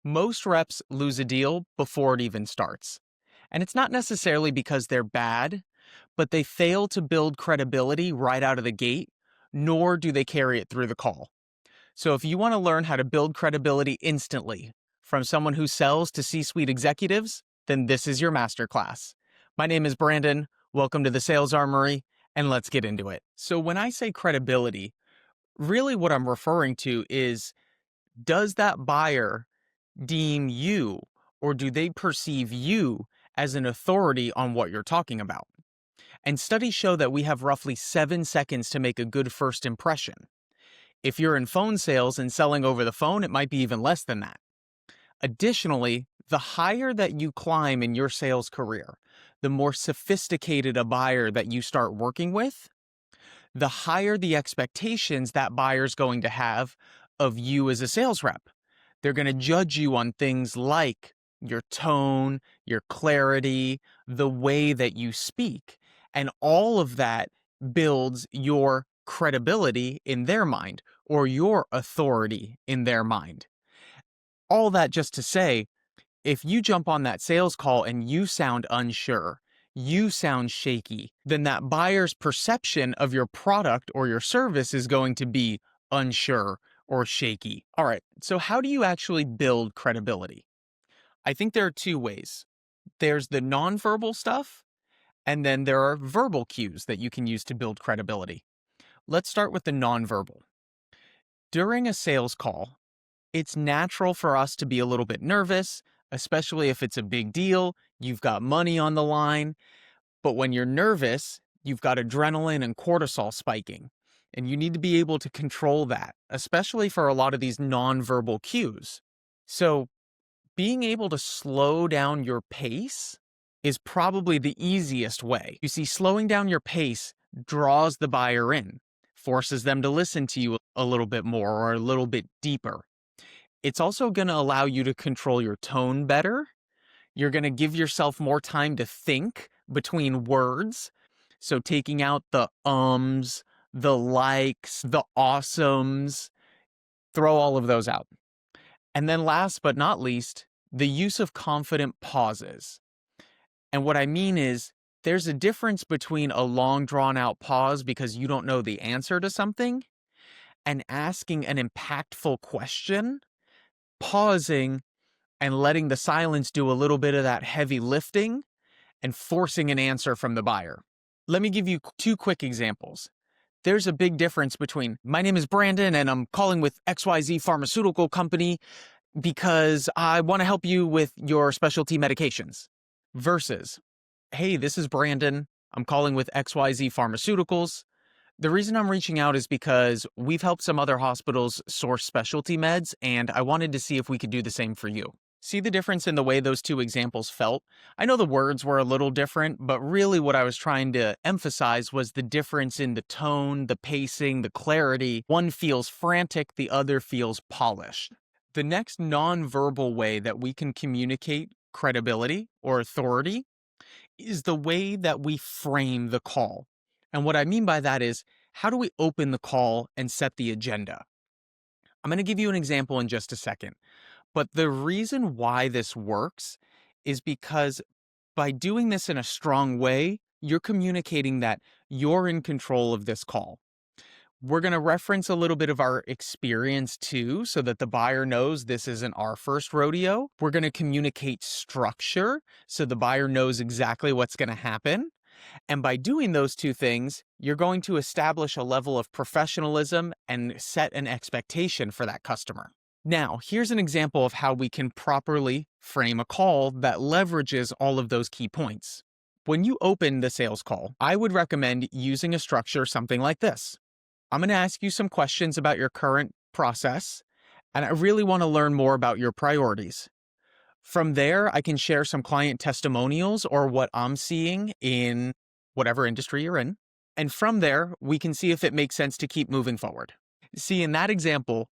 Most reps lose a deal before it even starts. And it's not necessarily because they're bad, but they fail to build credibility right out of the gate, nor do they carry it through the call. So if you want to learn how to build credibility instantly from someone who sells to C-suite executives, then this is your masterclass. My name is Brandon. Welcome to the Sales Armory, and let's get into it. So when I say credibility, really what I'm referring to is, does that buyer deem you, or do they perceive you as an authority on what you're talking about? And studies show that we have roughly 7 seconds to make a good first impression. If you're in phone sales and selling over the phone, it might be even less than that. Additionally, the higher that you climb in your sales career, the more sophisticated a buyer that you start working with, the higher the expectations that buyer's going to have of you as a sales rep. They're going to judge you on things like your tone, your clarity, the way that you speak. And all of that builds your credibility in their mind, or your authority in their mind. All that just to say, if you jump on that sales call and you sound unsure, you sound shaky, then that buyer's perception of your product or your service is going to be unsure or shaky. All right, so how do you actually build credibility? I think there are two ways. There's the nonverbal stuff, and then there are verbal cues that you can use to build credibility. Let's start with the nonverbal. During a sales call, it's natural for us to be a little bit nervous, especially if it's a big deal, you've got money on the line. But when you're nervous, you've got adrenaline and cortisol spiking, and you need to be able to control that, especially for a lot of these nonverbal cues. So being able to slow down your pace is probably the easiest way. You see, slowing down your pace draws the buyer in, forces them to listen to you a little bit more or a little bit deeper. It's also going to allow you to control your tone better. You're going to give yourself more time to think between words. So taking out the ums, the likes, the awesomes, throw all of those out. And then last but not least, the use of confident pauses. And what I mean is, there's a difference between a long drawn out pause because you don't know the answer to something and asking an impactful question, pausing and letting the silence do a little bit of that heavy lifting and forcing an answer from the buyer. Let me give you two quick examples. There's a big difference between, my name is Brandon and I'm calling with XYZ pharmaceutical company because I want to help you with your specialty medications, versus, hey, this is Brandon. I'm calling with XYZ pharmaceuticals. The reason I'm reaching out is because we've helped some other hospitals source specialty meds, and I wanted to see if we could do the same for you. See the difference in the way those two examples felt? I know the words were a little different, but really what I was trying to emphasize was the difference in the tone, the pacing, the clarity. One feels frantic, the other feels polished. The next nonverbal way that we can communicate credibility or authority is the way that we frame the call. And what I mean by that is, how do we open the call and set the agenda? I'm going to give you an example in just a second. But the reason why this works is because by doing this in a strong way, you're communicating that you're in control of this call. We're going to reference a little bit of our experience too, so that the buyer knows this isn't our first rodeo. We're going to communicate structure so the buyer knows exactly what's going to happen. And by doing those two things, you're going to establish a level of professionalism and set an expectation for that customer. Now, here's an example of how we can properly frame a call that leverages all of those key points. When you open the sales call, I would recommend using a structure something like this. I'm going to ask you some questions about your current process, and I really want to learn more about your priorities. From there, I can share some client testimonials or what I'm seeing in whatever industry you're in. And from there, we can see if it makes sense to keep moving forward. See, in that example,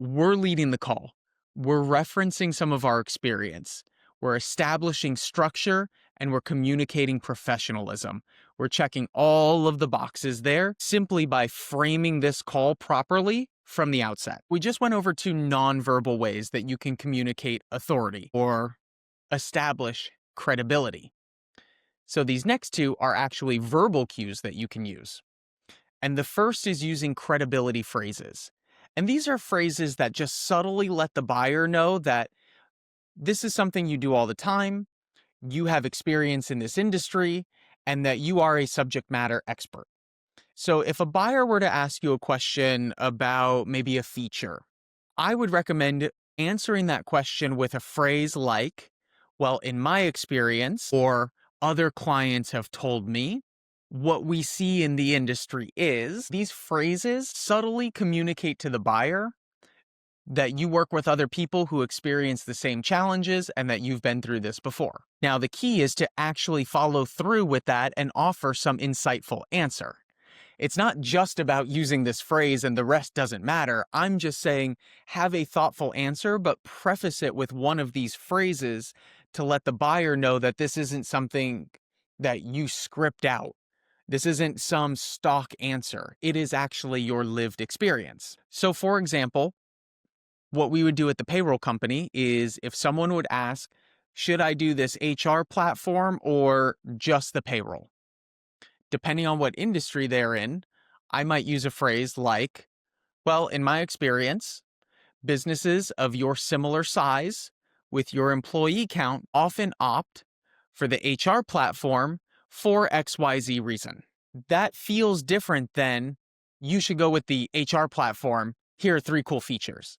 we're leading the call. We're referencing some of our experience. We're establishing structure and we're communicating professionalism. We're checking all of the boxes there simply by framing this call properly from the outset. We just went over two nonverbal ways that you can communicate authority or establish credibility. So these next two are actually verbal cues that you can use. And the first is using credibility phrases. And these are phrases that just subtly let the buyer know that this is something you do all the time, you have experience in this industry, and that you are a subject matter expert. So if a buyer were to ask you a question about maybe a feature, I would recommend answering that question with a phrase like, well, in my experience, or other clients have told me, what we see in the industry is. These phrases subtly communicate to the buyer that you work with other people who experience the same challenges and that you've been through this before. Now, the key is to actually follow through with that and offer some insightful answer. It's not just about using this phrase and the rest doesn't matter. I'm just saying have a thoughtful answer, but preface it with one of these phrases to let the buyer know that this isn't something that you script out. This isn't some stock answer. It is actually your lived experience. So, for example, what we would do at the payroll company is if someone would ask, should I do this HR platform or just the payroll? Depending on what industry they're in, I might use a phrase like, well, in my experience, businesses of your similar size with your employee count often opt for the HR platform for XYZ reason. That feels different than you should go with the HR platform. Here are 3 cool features.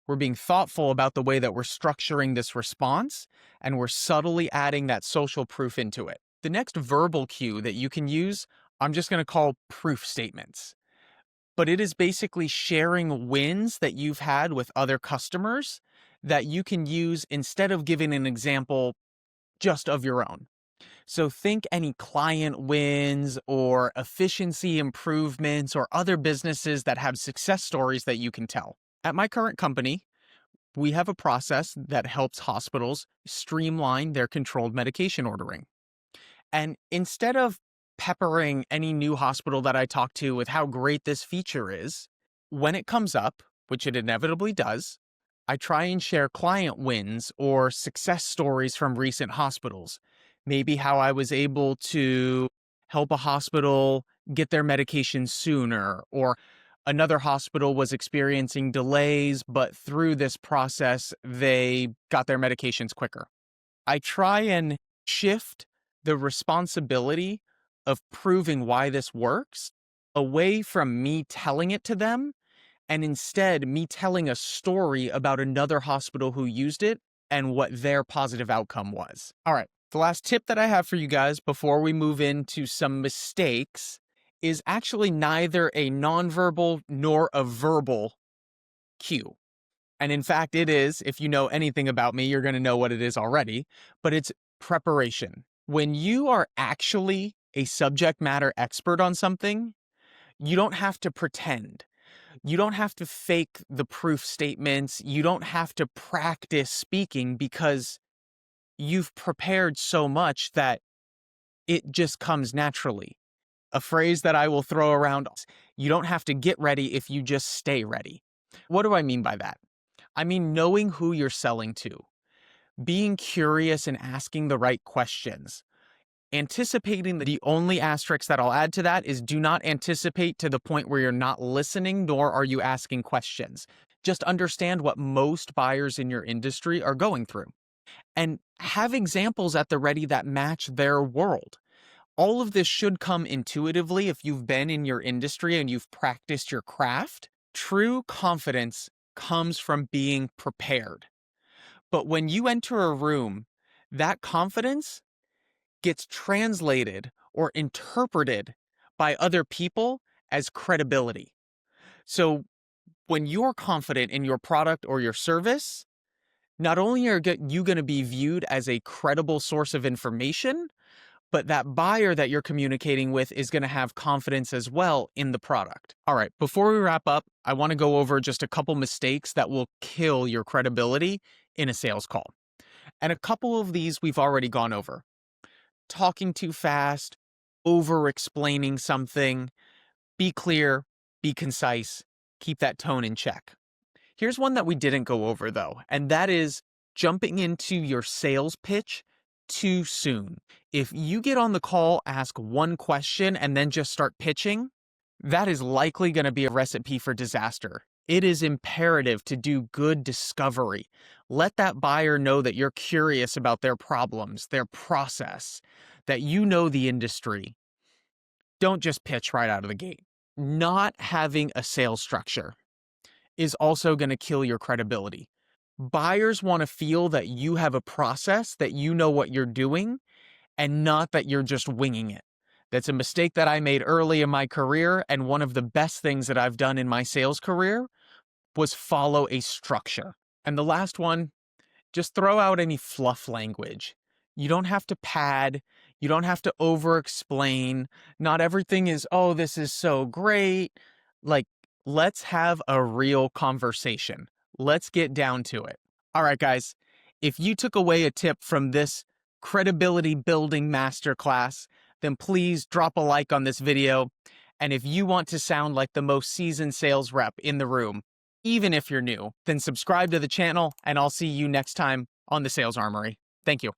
We're being thoughtful about the way that we're structuring this response, and we're subtly adding that social proof into it. The next verbal cue that you can use, I'm just going to call proof statements. But it is basically sharing wins that you've had with other customers that you can use instead of giving an example just of your own. So think any client wins or efficiency improvements or other businesses that have success stories that you can tell. At my current company, we have a process that helps hospitals streamline their controlled medication ordering. And instead of peppering any new hospital that I talk to with how great this feature is, when it comes up, which it inevitably does, I try and share client wins or success stories from recent hospitals. Maybe how I was able to help a hospital get their medication sooner, or another hospital was experiencing delays, but through this process, they got their medications quicker. I try and shift the responsibility of proving why this works away from me telling it to them and instead me telling a story about another hospital who used it and what their positive outcome was. All right, the last tip that I have for you guys before we move into some mistakes is actually neither a nonverbal nor a verbal cue. And in fact, it is, if you know anything about me, you're going to know what it is already, but it's preparation. When you are actually a subject matter expert on something, you don't have to pretend. You don't have to fake the proof statements. You don't have to practice speaking because you've prepared so much that it just comes naturally. A phrase that I will throw around, you don't have to get ready if you just stay ready. What do I mean by that? I mean knowing who you're selling to, being curious and asking the right questions. Anticipating, the only asterisk that I'll add to that is do not anticipate to the point where you're not listening, nor are you asking questions. Just understand what most buyers in your industry are going through and have examples at the ready that match their world. All of this should come intuitively if you've been in your industry and you've practiced your craft. True confidence comes from being prepared. But when you enter a room, that confidence gets translated or interpreted by other people as credibility. So when you're confident in your product or your service, not only are you going to be viewed as a credible source of information, but that buyer that you're communicating with is going to have confidence as well in the product. All right, before we wrap up, I want to go over just a couple mistakes that will kill your credibility in a sales call. And a couple of these we've already gone over. Talking too fast, over-explaining something, be clear, be concise, Keep that tone in check. Here's one that we didn't go over though, and that is jumping into your sales pitch too soon. If you get on the call, ask one question, and then just start pitching, that is likely going to be a recipe for disaster. It is imperative to do good discovery. Let that buyer know that you're curious about their problems, their process, that you know the industry. Don't just pitch right out of the gate. Not having a sales structure is also going to kill your credibility. Buyers want to feel that you have a process, that you know what you're doing, and not that you're just winging it. That's a mistake that I made early in my career, and one of the best things that I've done in my sales career was follow a structure. And the last one, just throw out any fluff language. You don't have to pad. You don't have to over-explain. Not everything is, oh, this is so great. Like, let's have a real conversation. Let's get down to it. All right, guys, if you took away a tip from this credibility building masterclass, then please drop a like on this video. And if you want to sound like the most seasoned sales rep in the room, even if you're new, then subscribe to the channel, and I'll see you next time on the Sales Armory. Thank you.